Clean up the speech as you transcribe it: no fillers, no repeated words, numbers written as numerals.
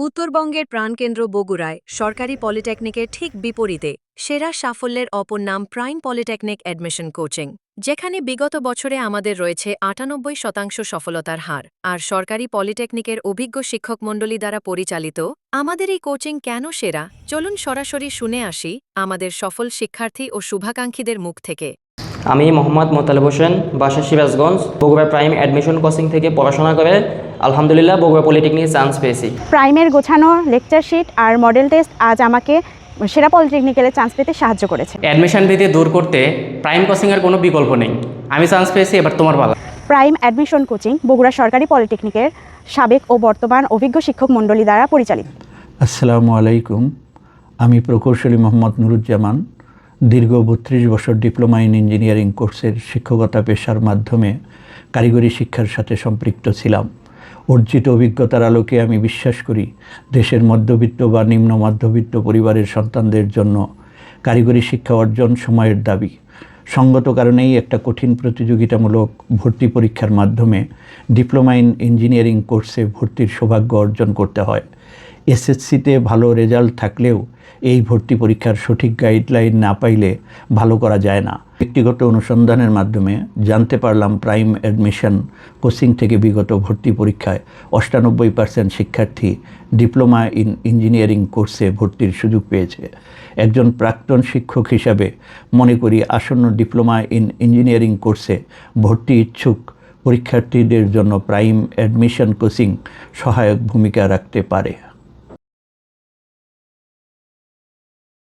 উত্তরবঙ্গের প্রাণকেন্দ্র বগুড়ায় সরকারি পলিটেকনিকের ঠিক বিপরীতে সেরা সাফল্যের অপর নাম প্রাইম পলিটেকনিক অ্যাডমিশন কোচিং, যেখানে বিগত বছরে আমাদের রয়েছে ৯৮% সফলতার হার। আর সরকারি পলিটেকনিকের অভিজ্ঞ শিক্ষকমণ্ডলী দ্বারা পরিচালিত আমাদের এই কোচিং কেন সেরা, চলুন সরাসরি শুনে আসি আমাদের সফল শিক্ষার্থী ও শুভাকাঙ্ক্ষীদের মুখ থেকে। আমি মোহাম্মদ মোতালেব হোসেন, বাসা Sirajganj. Bogura prime admission coaching থেকে পড়াশোনা করে আলহামদুলিল্লাহ বগুড়া পলিটেকনিকে চান্স পেয়েছি। প্রাইমের গোছানো লেকচার শিট আর মডেল টেস্ট আজ আমাকে সেরা পলিটেকনিক্যালে চান্স পেতে সাহায্য করেছে। অ্যাডমিশন ভীতি দূর করতে প্রাইম কোচিংয়ের কোনো বিকল্প নেই। আমি চান্স পেয়েছি, এবার তোমার পালা। প্রাইম অ্যাডমিশন কোচিং বগুড়া সরকারি পলিটেকনিকের সাবেক ও বর্তমান অভিজ্ঞ শিক্ষক মণ্ডলী দ্বারা পরিচালিত। আসসালামু আলাইকুম। আমি প্রকৌশলী মোহাম্মদ নুরুজ্জামান। দীর্ঘ ৩২ বছর ডিপ্লোমা ইন ইঞ্জিনিয়ারিং কোর্সের শিক্ষকতা পেশার মাধ্যমে কারিগরি শিক্ষার সাথে সম্পৃক্ত ছিলাম। অর্জিত অভিজ্ঞতার আলোকে আমি বিশ্বাস করি, দেশের মধ্যবিত্ত বা নিম্ন মধ্যবিত্ত পরিবারের সন্তানদের জন্য কারিগরি শিক্ষা অর্জন সময়ের দাবি। সঙ্গত কারণেই একটা কঠিন প্রতিযোগিতামূলক ভর্তি পরীক্ষার মাধ্যমে ডিপ্লোমা ইন ইঞ্জিনিয়ারিং কোর্সে ভর্তির সৌভাগ্য অর্জন করতে হয়। এসএসসিতে ভালো রেজাল্ট থাকলেও এই ভর্তি পরীক্ষার সঠিক গাইডলাইন না পাইলে ভালো করা যায় না। ব্যক্তিগত অনুসন্ধানের মাধ্যমে জানতে পারলাম প্রাইম অ্যাডমিশন কোচিং থেকে বিগত ভর্তি পরীক্ষায় ৯৮% শিক্ষার্থী ডিপ্লোমা ইন ইঞ্জিনিয়ারিং কোর্সে ভর্তির সুযোগ পেয়েছে। একজন প্রাক্তন শিক্ষক হিসাবে মনে করি আসন্ন ডিপ্লোমা ইন ইঞ্জিনিয়ারিং কোর্সে ভর্তি ইচ্ছুক পরীক্ষার্থীদের জন্য প্রাইম অ্যাডমিশন কোচিং সহায়ক ভূমিকা রাখতে পারে।